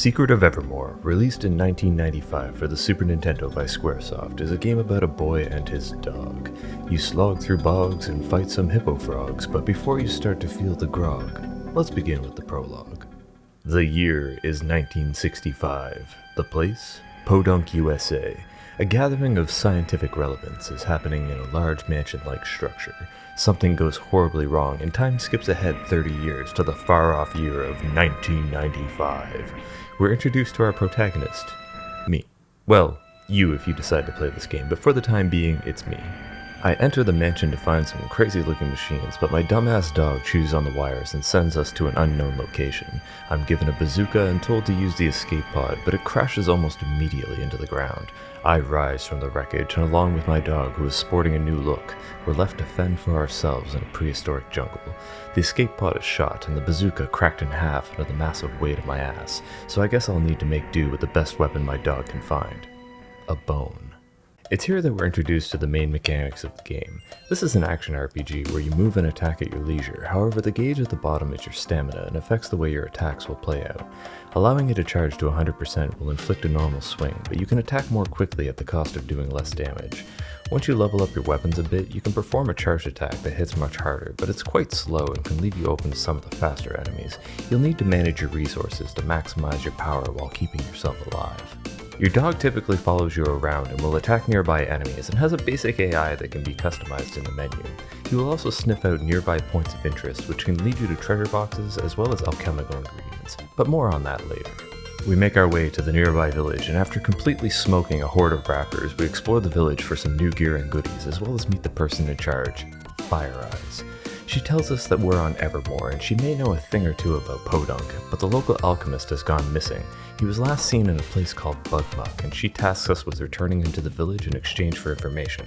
Secret of Evermore, released in 1995 for the Super Nintendo by Squaresoft, is a game about a boy and his dog. You slog through bogs and fight some hippo frogs, but before you start to feel the grog, let's begin with the prologue. The year is 1965. The place? Podunk, USA. A gathering of scientific relevance is happening in a large mansion-like structure. Something goes horribly wrong, and time skips ahead 30 years to the far-off year of 1995. We're introduced to our protagonist, me. Well, you if you decide to play this game, but for the time being, it's me. I enter the mansion to find some crazy-looking machines, but my dumbass dog chews on the wires and sends us to an unknown location. I'm given a bazooka and told to use the escape pod, but it crashes almost immediately into the ground. I rise from the wreckage, and along with my dog, who is sporting a new look, we're left to fend for ourselves in a prehistoric jungle. The escape pod is shot, and the bazooka cracked in half under the massive weight of my ass, so I guess I'll need to make do with the best weapon my dog can find. A bone. It's here that we're introduced to the main mechanics of the game. This is an action RPG where you move and attack at your leisure, however the gauge at the bottom is your stamina and affects the way your attacks will play out. Allowing it to charge to 100% will inflict a normal swing, but you can attack more quickly at the cost of doing less damage. Once you level up your weapons a bit, you can perform a charged attack that hits much harder, but it's quite slow and can leave you open to some of the faster enemies. You'll need to manage your resources to maximize your power while keeping yourself alive. Your dog typically follows you around and will attack nearby enemies and has a basic AI that can be customized in the menu. He will also sniff out nearby points of interest, which can lead you to treasure boxes as well as alchemical ingredients, but more on that later. We make our way to the nearby village, and after completely smoking a horde of rappers, we explore the village for some new gear and goodies, as well as meet the person in charge, Fire Eyes. She tells us that we're on Evermore, and she may know a thing or two about Podunk, but the local alchemist has gone missing. He was last seen in a place called Bugmuck, and she tasks us with returning him to the village in exchange for information.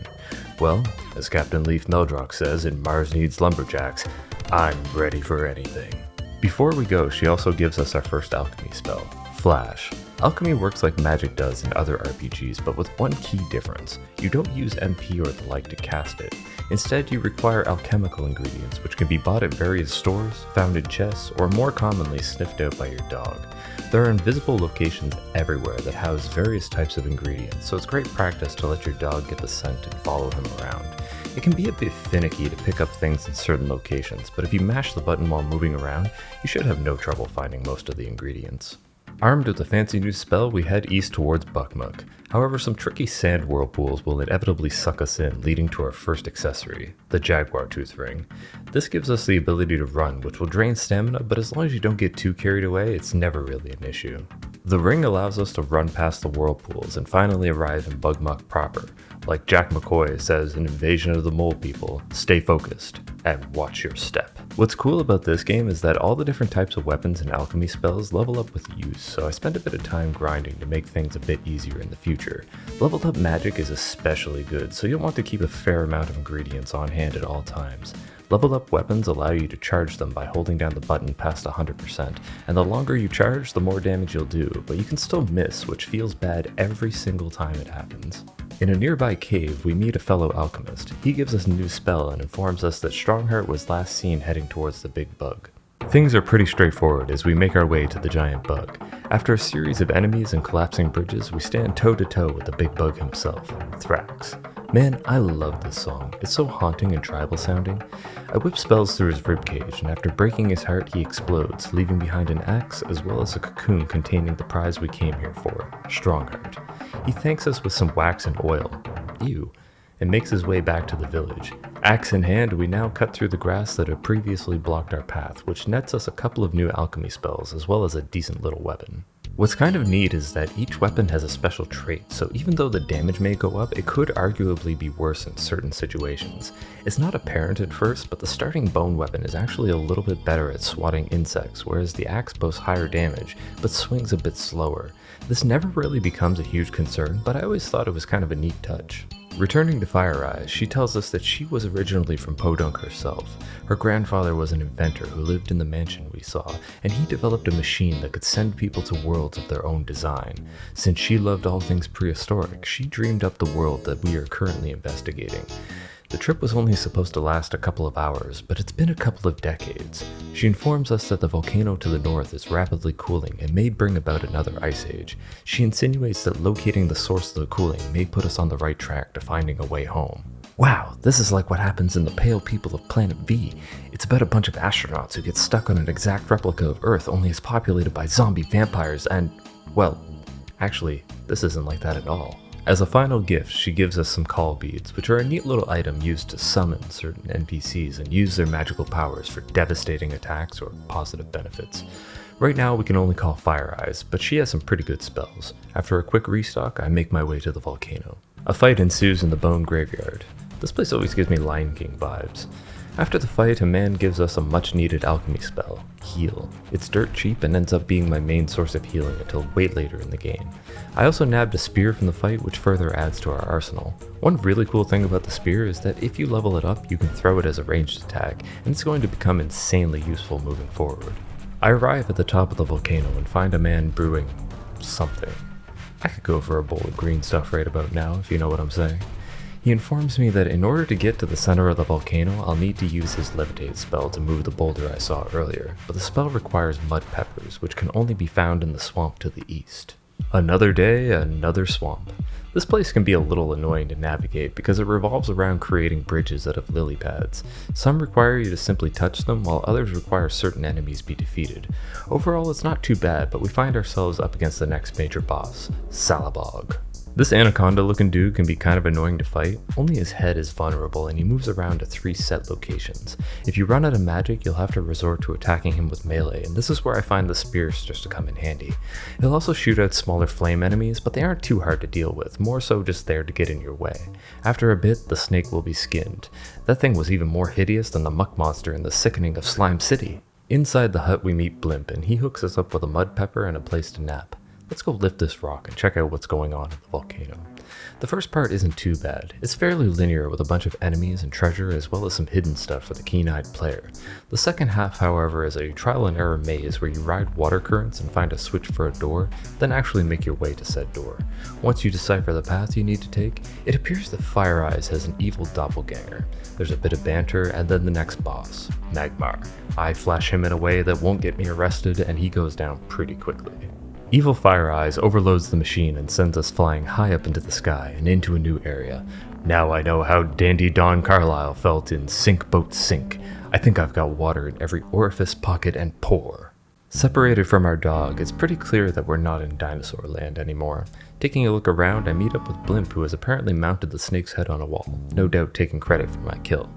Well, as Captain Leaf Meldrock says in Mars Needs Lumberjacks, I'm ready for anything. Before we go, she also gives us our first alchemy spell, Flash. Alchemy works like magic does in other RPGs, but with one key difference. You don't use MP or the like to cast it. Instead, you require alchemical ingredients, which can be bought at various stores, found in chests, or more commonly sniffed out by your dog. There are invisible locations everywhere that house various types of ingredients, so it's great practice to let your dog get the scent and follow him around. It can be a bit finicky to pick up things in certain locations, but if you mash the button while moving around, you should have no trouble finding most of the ingredients. Armed with a fancy new spell, we head east towards Bugmuck. However, some tricky sand whirlpools will inevitably suck us in, leading to our first accessory, the Jaguar Tooth Ring. This gives us the ability to run, which will drain stamina, but as long as you don't get too carried away, it's never really an issue. The ring allows us to run past the whirlpools and finally arrive in Bugmuck proper. Like Jack McCoy says in Invasion of the Mole People, stay focused and watch your step. What's cool about this game is that all the different types of weapons and alchemy spells level up with use, so I spent a bit of time grinding to make things a bit easier in the future. Leveled up magic is especially good, so you'll want to keep a fair amount of ingredients on hand at all times. Leveled up weapons allow you to charge them by holding down the button past 100%, and the longer you charge, the more damage you'll do, but you can still miss, which feels bad every single time it happens. In a nearby cave, we meet a fellow alchemist. He gives us a new spell and informs us that Strongheart was last seen heading towards the big bug. Things are pretty straightforward as we make our way to the giant bug. After a series of enemies and collapsing bridges, we stand toe-to-toe with the big bug himself, Thrax. Man, I love this song. It's so haunting and tribal sounding. I whip spells through his ribcage, and after breaking his heart, he explodes, leaving behind an axe as well as a cocoon containing the prize we came here for, Strongheart. He thanks us with some wax and oil, ew, and makes his way back to the village. Axe in hand, we now cut through the grass that had previously blocked our path, which nets us a couple of new alchemy spells as well as a decent little weapon. What's kind of neat is that each weapon has a special trait, so even though the damage may go up, it could arguably be worse in certain situations. It's not apparent at first, but the starting bone weapon is actually a little bit better at swatting insects, whereas the axe boasts higher damage, but swings a bit slower. This never really becomes a huge concern, but I always thought it was kind of a neat touch. Returning to Fire Eyes, she tells us that she was originally from Podunk herself. Her grandfather was an inventor who lived in the mansion we saw, and he developed a machine that could send people to worlds of their own design. Since she loved all things prehistoric, she dreamed up the world that we are currently investigating. The trip was only supposed to last a couple of hours, but it's been a couple of decades. She informs us that the volcano to the north is rapidly cooling and may bring about another ice age. She insinuates that locating the source of the cooling may put us on the right track to finding a way home. Wow, this is like what happens in The Pale People of Planet V. It's about a bunch of astronauts who get stuck on an exact replica of Earth, only it's populated by zombie vampires and, well, actually, this isn't like that at all. As a final gift, she gives us some call beads, which are a neat little item used to summon certain NPCs and use their magical powers for devastating attacks or positive benefits. Right now we can only call Fire Eyes, but she has some pretty good spells. After a quick restock, I make my way to the volcano. A fight ensues in the Bone Graveyard. This place always gives me Lion King vibes. After the fight, a man gives us a much needed alchemy spell, Heal. It's dirt cheap and ends up being my main source of healing until way later in the game. I also nabbed a spear from the fight, which further adds to our arsenal. One really cool thing about the spear is that if you level it up, you can throw it as a ranged attack, and it's going to become insanely useful moving forward. I arrive at the top of the volcano and find a man brewing something. I could go for a bowl of green stuff right about now, if you know what I'm saying. He informs me that in order to get to the center of the volcano, I'll need to use his levitate spell to move the boulder I saw earlier, but the spell requires mud peppers, which can only be found in the swamp to the east. Another day, another swamp. This place can be a little annoying to navigate because it revolves around creating bridges out of lily pads. Some require you to simply touch them, while others require certain enemies be defeated. Overall, it's not too bad, but we find ourselves up against the next major boss, Salabog. This anaconda-looking dude can be kind of annoying to fight. Only his head is vulnerable and he moves around to 3 set locations. If you run out of magic, you'll have to resort to attacking him with melee, and this is where I find the spear starts to come in handy. He'll also shoot out smaller flame enemies, but they aren't too hard to deal with, more so just there to get in your way. After a bit, the snake will be skinned. That thing was even more hideous than the muck monster in the Sickening of Slime City. Inside the hut we meet Blimp, and he hooks us up with a mud pepper and a place to nap. Let's go lift this rock and check out what's going on at the volcano. The first part isn't too bad. It's fairly linear with a bunch of enemies and treasure as well as some hidden stuff for the keen-eyed player. The second half, however, is a trial and error maze where you ride water currents and find a switch for a door, then actually make your way to said door. Once you decipher the path you need to take, it appears that Fire Eyes has an evil doppelganger. There's a bit of banter and then the next boss, Magmar. I flash him in a way that won't get me arrested and he goes down pretty quickly. Evil Fire Eyes overloads the machine and sends us flying high up into the sky and into a new area. Now I know how Dandy Don Carlisle felt in Sink Boat Sink. I think I've got water in every orifice, pocket, and pore. Separated from our dog, it's pretty clear that we're not in dinosaur land anymore. Taking a look around, I meet up with Blimp, who has apparently mounted the snake's head on a wall, no doubt taking credit for my kill.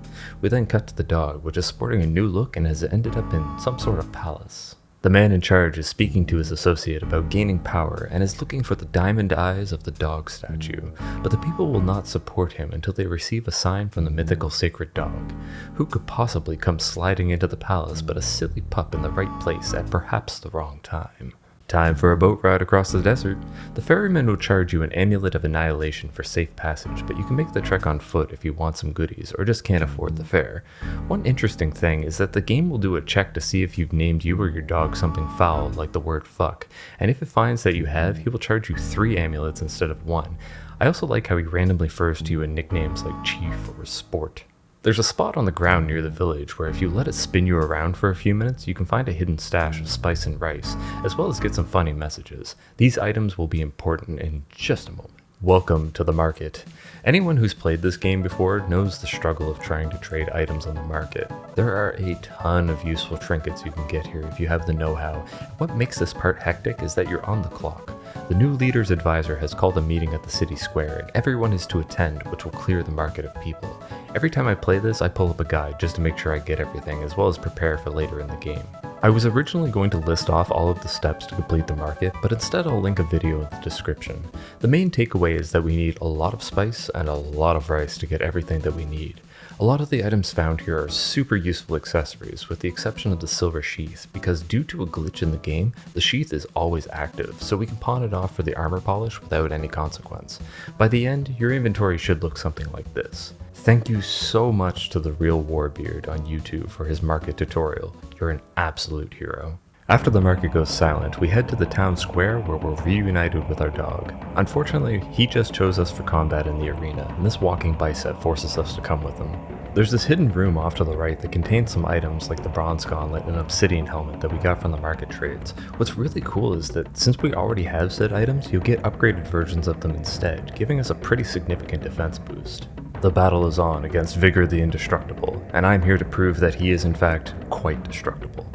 We then cut to the dog, which is sporting a new look and has ended up in some sort of palace. The man in charge is speaking to his associate about gaining power and is looking for the diamond eyes of the dog statue, but the people will not support him until they receive a sign from the mythical sacred dog. Who could possibly come sliding into the palace but a silly pup in the right place at perhaps the wrong time? Time for a boat ride across the desert. The ferryman will charge you an amulet of annihilation for safe passage, but you can make the trek on foot if you want some goodies or just can't afford the fare. One interesting thing is that the game will do a check to see if you've named you or your dog something foul like the word fuck, and if it finds that you have, he will charge you 3 amulets instead of 1. I also like how he randomly refers to you in nicknames like Chief or Sport. There's a spot on the ground near the village where if you let it spin you around for a few minutes, you can find a hidden stash of spice and rice, as well as get some funny messages. These items will be important in just a moment. Welcome to the market. Anyone who's played this game before knows the struggle of trying to trade items on the market. There are a ton of useful trinkets you can get here if you have the know-how. What makes this part hectic is that you're on the clock. The new leader's advisor has called a meeting at the city square and everyone is to attend, which will clear the market of people. Every time I play this, I pull up a guide just to make sure I get everything as well as prepare for later in the game. I was originally going to list off all of the steps to complete the market, but instead I'll link a video in the description. The main takeaway is that we need a lot of spice and a lot of rice to get everything that we need. A lot of the items found here are super useful accessories, with the exception of the silver sheath, because due to a glitch in the game, the sheath is always active, so we can pawn it off for the armor polish without any consequence. By the end, your inventory should look something like this. Thank you so much to the Real Warbeard on YouTube for his market tutorial. You're an absolute hero. After the market goes silent, we head to the town square where we're reunited with our dog. Unfortunately, he just chose us for combat in the arena, and this walking bicep forces us to come with him. There's this hidden room off to the right that contains some items like the bronze gauntlet and obsidian helmet that we got from the market trades. What's really cool is that since we already have said items, you'll get upgraded versions of them instead, giving us a pretty significant defense boost. The battle is on against Vigor the Indestructible, and I'm here to prove that he is in fact quite destructible.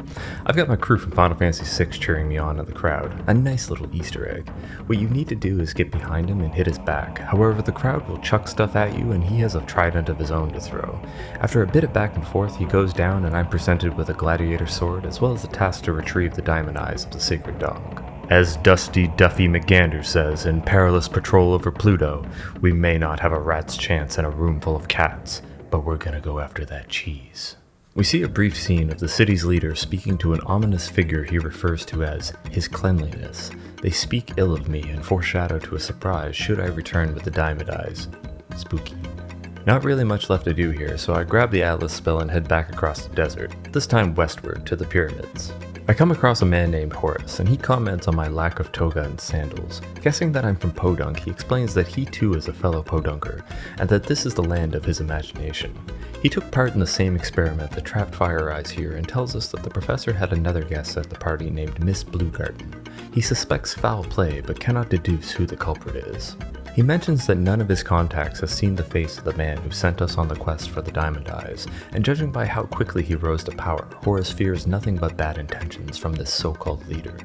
I've got my crew from Final Fantasy VI cheering me on in the crowd, a nice little Easter egg. What you need to do is get behind him and hit his back, however the crowd will chuck stuff at you and he has a trident of his own to throw. After a bit of back and forth he goes down and I'm presented with a gladiator sword as well as the task to retrieve the diamond eyes of the sacred dog. As Dusty Duffy McGander says in Perilous Patrol over Pluto, we may not have a rat's chance in a room full of cats, but we're gonna go after that cheese. We see a brief scene of the city's leader speaking to an ominous figure he refers to as his cleanliness. They speak ill of me and foreshadow to a surprise should I return with the diamond eyes. Spooky. Not really much left to do here, so I grab the Atlas spell and head back across the desert, this time westward to the pyramids. I come across a man named Horace, and he comments on my lack of toga and sandals. Guessing that I'm from Podunk, he explains that he too is a fellow Podunker, and that this is the land of his imagination. He took part in the same experiment that trapped Fire Eyes here, and tells us that the professor had another guest at the party named Miss Bluegarden. He suspects foul play, but cannot deduce who the culprit is. He mentions that none of his contacts has seen the face of the man who sent us on the quest for the Diamond Eyes, and judging by how quickly he rose to power, Horace fears nothing but bad intentions from this so-called leader.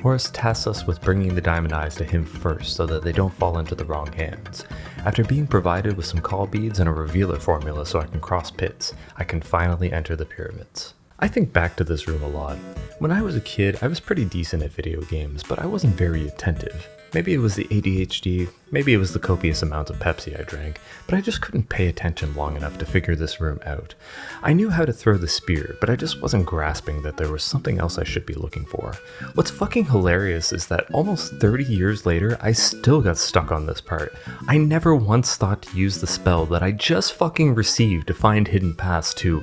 Horace tasks us with bringing the Diamond Eyes to him first so that they don't fall into the wrong hands. After being provided with some call beads and a revealer formula so I can cross pits, I can finally enter the pyramids. I think back to this room a lot. When I was a kid, I was pretty decent at video games, but I wasn't very attentive. Maybe it was the ADHD, maybe it was the copious amounts of Pepsi I drank, but I just couldn't pay attention long enough to figure this room out. I knew how to throw the spear, but I just wasn't grasping that there was something else I should be looking for. What's fucking hilarious is that almost 30 years later, I still got stuck on this part. I never once thought to use the spell that I just fucking received to find hidden paths to,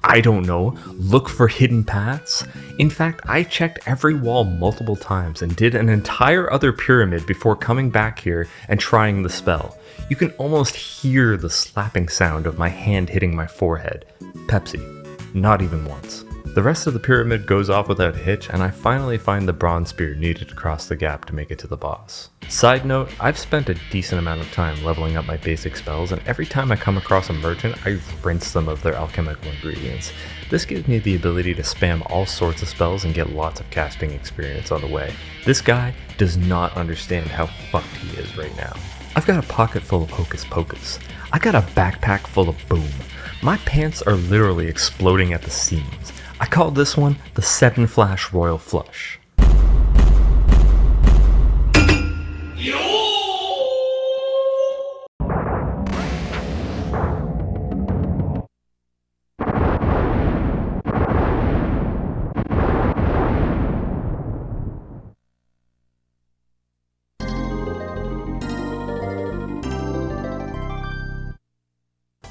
I don't know, look for hidden paths? In fact, I checked every wall multiple times and did an entire other pyramid before coming back here and trying the spell. You can almost hear the slapping sound of my hand hitting my forehead. Pepsi. Not even once. The rest of the pyramid goes off without a hitch, and I finally find the bronze spear needed to cross the gap to make it to the boss. Side note, I've spent a decent amount of time leveling up my basic spells, and every time I come across a merchant, I rinse them of their alchemical ingredients. This gives me the ability to spam all sorts of spells and get lots of casting experience on the way. This guy does not understand how fucked he is right now. I've got a pocket full of hocus pocus. I got a backpack full of boom. My pants are literally exploding at the seams. I call this one the 7 Flash Royal Flush.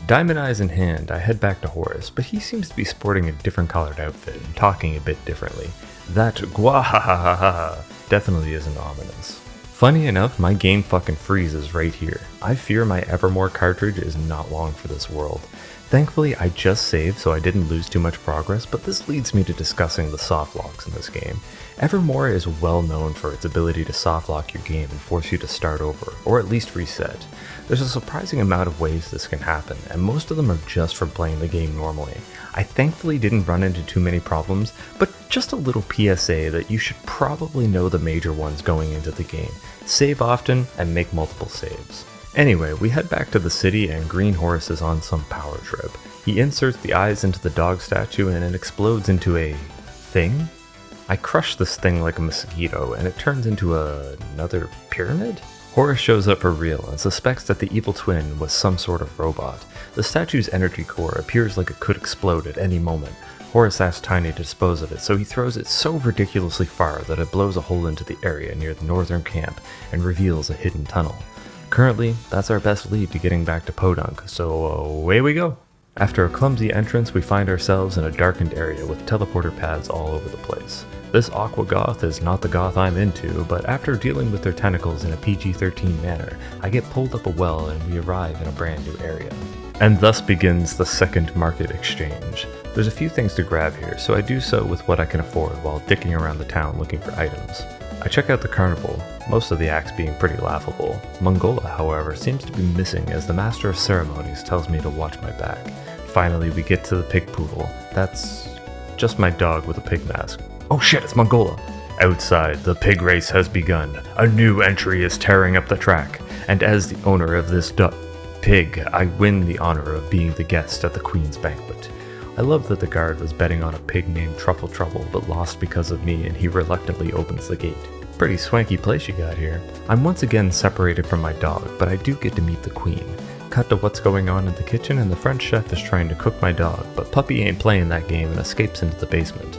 Diamond Eyes in hand, I head back to Horace, but he seems to be sporting a different colored outfit and talking a bit differently. That gwahahaha definitely isn't ominous. Funny enough, my game fucking freezes right here. I fear my Evermore cartridge is not long for this world. Thankfully, I just saved so I didn't lose too much progress, but this leads me to discussing the softlocks in this game. Evermore is well known for its ability to softlock your game and force you to start over, or at least reset. There's a surprising amount of ways this can happen, and most of them are just from playing the game normally. I thankfully didn't run into too many problems, but just a little PSA that you should probably know the major ones going into the game. Save often and make multiple saves. Anyway, we head back to the city and Green Horse is on some power trip. He inserts the eyes into the dog statue and it explodes into a thing? I crush this thing like a mosquito and it turns into another pyramid? Horace shows up for real and suspects that the evil twin was some sort of robot. The statue's energy core appears like it could explode at any moment. Horace asks Tiny to dispose of it, so he throws it so ridiculously far that it blows a hole into the area near the northern camp and reveals a hidden tunnel. Currently, that's our best lead to getting back to Podunk, so away we go. After a clumsy entrance, we find ourselves in a darkened area with teleporter pads all over the place. This aqua goth is not the goth I'm into, but after dealing with their tentacles in a PG-13 manner, I get pulled up a well and we arrive in a brand new area. And thus begins the second market exchange. There's a few things to grab here, so I do so with what I can afford while dicking around the town looking for items. I check out the carnival, most of the acts being pretty laughable. Mongola, however, seems to be missing as the master of ceremonies tells me to watch my back. Finally, we get to the pig poodle. That's just my dog with a pig mask. Oh shit, it's Mongola! Outside, the pig race has begun. A new entry is tearing up the track, and as the owner of this pig, I win the honor of being the guest at the Queen's banquet. I love that the guard was betting on a pig named Truffle Trouble, but lost because of me, and he reluctantly opens the gate. Pretty swanky place you got here. I'm once again separated from my dog, but I do get to meet the Queen. Cut to what's going on in the kitchen, and the French chef is trying to cook my dog, but Puppy ain't playing that game and escapes into the basement.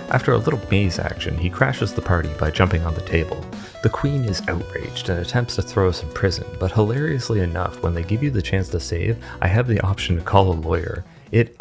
After a little maze action, he crashes the party by jumping on the table. The Queen is outraged and attempts to throw us in prison, but hilariously enough, when they give you the chance to save, I have the option to call a lawyer. It,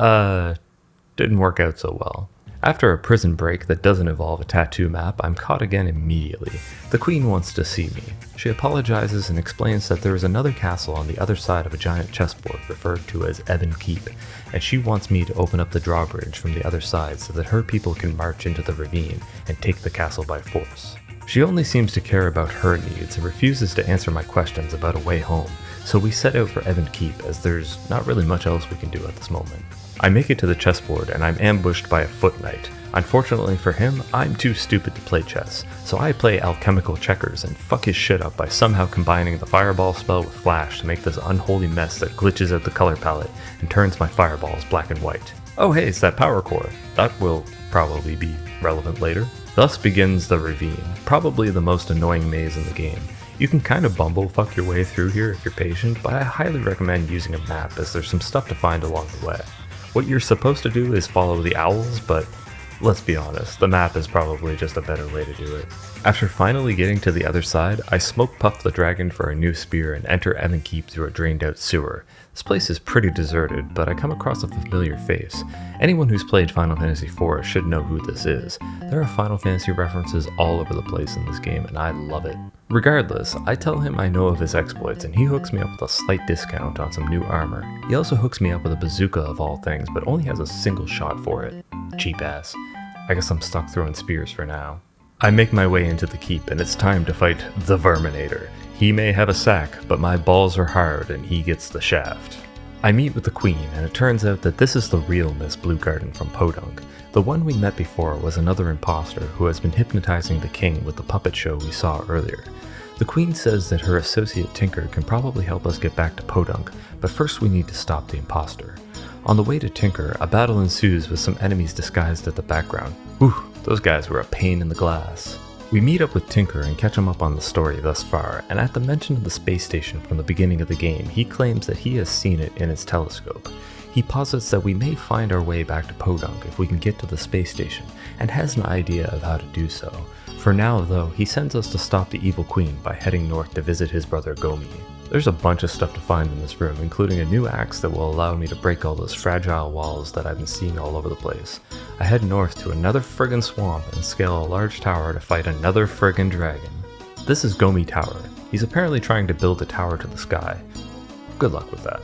didn't work out so well. After a prison break that doesn't involve a tattoo map, I'm caught again immediately. The Queen wants to see me. She apologizes and explains that there is another castle on the other side of a giant chessboard referred to as Ebon Keep, and she wants me to open up the drawbridge from the other side so that her people can march into the ravine and take the castle by force. She only seems to care about her needs and refuses to answer my questions about a way home, so we set out for Ebon Keep as there's not really much else we can do at this moment. I make it to the chessboard and I'm ambushed by a foot knight. Unfortunately for him, I'm too stupid to play chess, so I play alchemical checkers and fuck his shit up by somehow combining the fireball spell with flash to make this unholy mess that glitches out the color palette and turns my fireballs black and white. Oh hey, it's that power core. That will probably be relevant later. Thus begins the ravine, probably the most annoying maze in the game. You can kind of bumblefuck your way through here if you're patient, but I highly recommend using a map as there's some stuff to find along the way. What you're supposed to do is follow the owls, but let's be honest, the map is probably just a better way to do it. After finally getting to the other side, I smoke puff the dragon for a new spear and enter Ebon Keep through a drained out sewer. This place is pretty deserted, but I come across a familiar face. Anyone who's played Final Fantasy IV should know who this is. There are Final Fantasy references all over the place in this game, and I love it. Regardless, I tell him I know of his exploits, and he hooks me up with a slight discount on some new armor. He also hooks me up with a bazooka of all things, but only has a single shot for it. Cheap ass. I guess I'm stuck throwing spears for now. I make my way into the keep, and it's time to fight the Verminator. He may have a sack, but my balls are hard and he gets the shaft. I meet with the Queen, and it turns out that this is the real Miss Bluegarden from Podunk. The one we met before was another imposter who has been hypnotizing the king with the puppet show we saw earlier. The Queen says that her associate Tinker can probably help us get back to Podunk, but first we need to stop the imposter. On the way to Tinker, a battle ensues with some enemies disguised at the background. Whew, those guys were a pain in the glass. We meet up with Tinker and catch him up on the story thus far, and at the mention of the space station from the beginning of the game, he claims that he has seen it in his telescope. He posits that we may find our way back to Podunk if we can get to the space station, and has an idea of how to do so. For now, though, he sends us to stop the evil queen by heading north to visit his brother Gomi. There's a bunch of stuff to find in this room, including a new axe that will allow me to break all those fragile walls that I've been seeing all over the place. I head north to another friggin' swamp and scale a large tower to fight another friggin' dragon. This is Gomi Tower. He's apparently trying to build a tower to the sky. Good luck with that.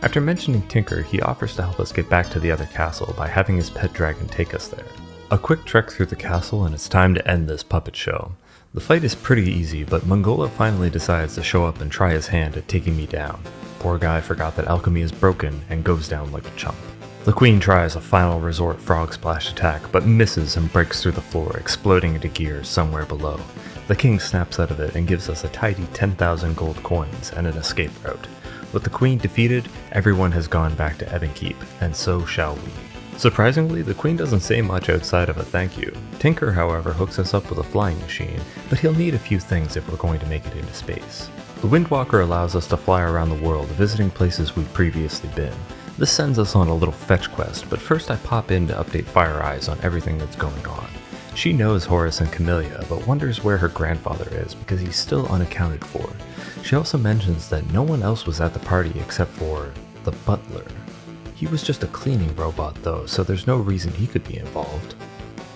After mentioning Tinker, he offers to help us get back to the other castle by having his pet dragon take us there. A quick trek through the castle and it's time to end this puppet show. The fight is pretty easy, but Mongola finally decides to show up and try his hand at taking me down. Poor guy forgot that alchemy is broken and goes down like a chump. The Queen tries a final resort frog splash attack, but misses and breaks through the floor, exploding into gears somewhere below. The King snaps out of it and gives us a tidy 10,000 gold coins and an escape route. With the Queen defeated, everyone has gone back to Ebon Keep, and so shall we. Surprisingly, the Queen doesn't say much outside of a thank you. Tinker, however, hooks us up with a flying machine, but he'll need a few things if we're going to make it into space. The Windwalker allows us to fly around the world, visiting places we've previously been. This sends us on a little fetch quest, but first I pop in to update Fire Eyes on everything that's going on. She knows Horace and Camellia, but wonders where her grandfather is because he's still unaccounted for. She also mentions that no one else was at the party except for the butler. He was just a cleaning robot though, so there's no reason he could be involved.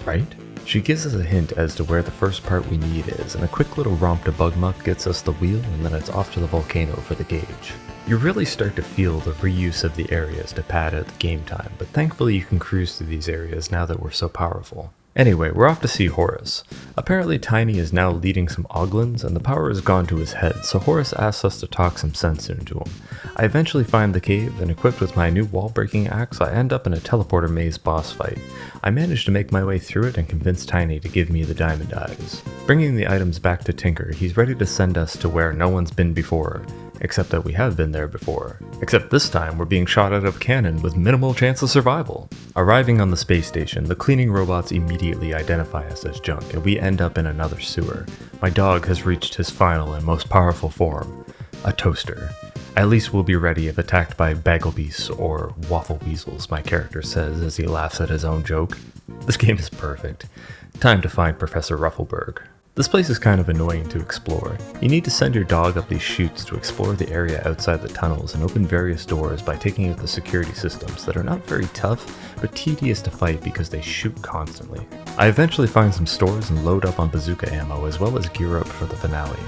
Right? She gives us a hint as to where the first part we need is, and a quick little romp to Bugmuck gets us the wheel, and then it's off to the volcano for the gauge. You really start to feel the reuse of the areas to pad out the game time, but thankfully you can cruise through these areas now that we're so powerful. Anyway, we're off to see Horace. Apparently Tiny is now leading some Oglins, and the power has gone to his head, so Horace asks us to talk some sense into him. I eventually find the cave, and equipped with my new wall-breaking axe, I end up in a teleporter maze boss fight. I manage to make my way through it and convince Tiny to give me the diamond eyes. Bringing the items back to Tinker, he's ready to send us to where no one's been before. Except that we have been there before. Except this time we're being shot out of a cannon with minimal chance of survival. Arriving on the space station, the cleaning robots immediately identify us as junk, and we end up in another sewer. My dog has reached his final and most powerful form, a toaster. At least we'll be ready if attacked by Bagglebeasts or Waffle Weasels, my character says as he laughs at his own joke. This game is perfect. Time to find Professor Ruffleberg. This place is kind of annoying to explore. You need to send your dog up these chutes to explore the area outside the tunnels and open various doors by taking out the security systems that are not very tough, but tedious to fight because they shoot constantly. I eventually find some stores and load up on bazooka ammo as well as gear up for the finale.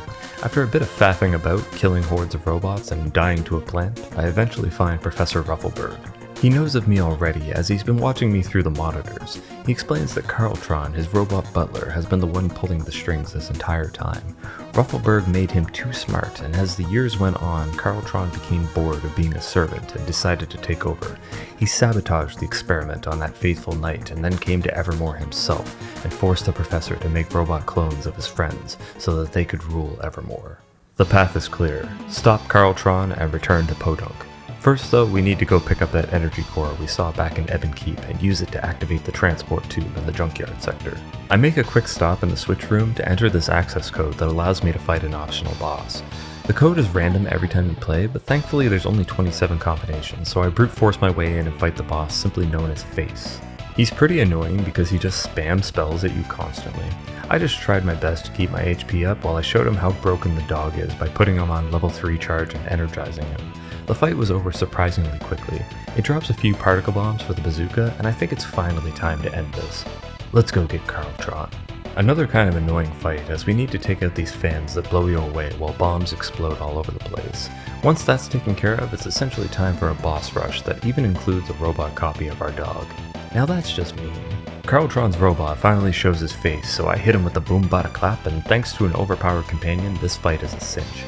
After a bit of faffing about, killing hordes of robots and dying to a plant, I eventually find Professor Ruffleberg. He knows of me already as he's been watching me through the monitors. He explains that Carltron, his robot butler, has been the one pulling the strings this entire time. Ruffleberg made him too smart, and as the years went on, Carltron became bored of being a servant and decided to take over. He sabotaged the experiment on that fateful night and then came to Evermore himself and forced the professor to make robot clones of his friends so that they could rule Evermore. The path is clear. Stop Carltron and return to Podunk. First though, we need to go pick up that energy core we saw back in Ebon Keep and use it to activate the transport tube in the junkyard sector. I make a quick stop in the switch room to enter this access code that allows me to fight an optional boss. The code is random every time you play, but thankfully there's only 27 combinations, so I brute force my way in and fight the boss simply known as Face. He's pretty annoying because he just spams spells at you constantly. I just tried my best to keep my HP up while I showed him how broken the dog is by putting him on level 3 charge and energizing him. The fight was over surprisingly quickly. It drops a few particle bombs for the bazooka, and I think it's finally time to end this. Let's go get Carltron. Another kind of annoying fight as we need to take out these fans that blow you away while bombs explode all over the place. Once that's taken care of, it's essentially time for a boss rush that even includes a robot copy of our dog. Now that's just mean. Carltron's robot finally shows his face, so I hit him with the boom bada clap, and thanks to an overpowered companion, this fight is a cinch.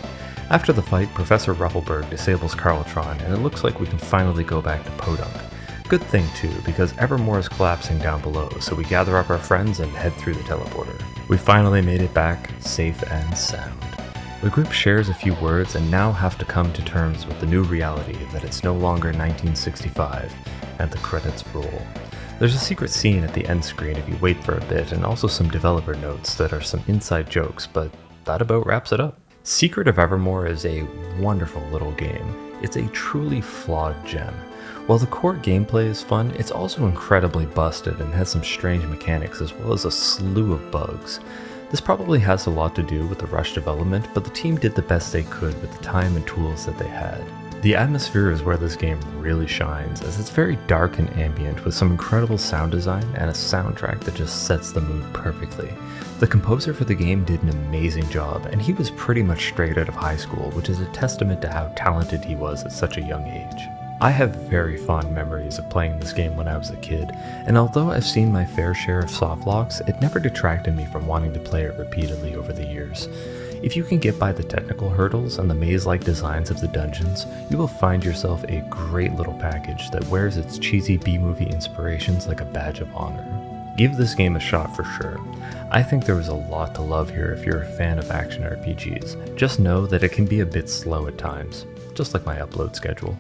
After the fight, Professor Ruffleberg disables Carltron, and it looks like we can finally go back to Podunk. Good thing too, because Evermore is collapsing down below, so we gather up our friends and head through the teleporter. We finally made it back, safe and sound. The group shares a few words and now have to come to terms with the new reality that it's no longer 1965, and the credits roll. There's a secret scene at the end screen if you wait for a bit, and also some developer notes that are some inside jokes, but that about wraps it up. Secret of Evermore is a wonderful little game. It's a truly flawed gem. While the core gameplay is fun, it's also incredibly busted and has some strange mechanics as well as a slew of bugs. This probably has a lot to do with the rush development, but the team did the best they could with the time and tools that they had. The atmosphere is where this game really shines, as it's very dark and ambient with some incredible sound design and a soundtrack that just sets the mood perfectly. The composer for the game did an amazing job, and he was pretty much straight out of high school, which is a testament to how talented he was at such a young age. I have very fond memories of playing this game when I was a kid, and although I've seen my fair share of softlocks, it never detracted me from wanting to play it repeatedly over the years. If you can get by the technical hurdles and the maze-like designs of the dungeons, you will find yourself a great little package that wears its cheesy B-movie inspirations like a badge of honor. Give this game a shot for sure. I think there was a lot to love here if you're a fan of action RPGs. Just know that it can be a bit slow at times, just like my upload schedule.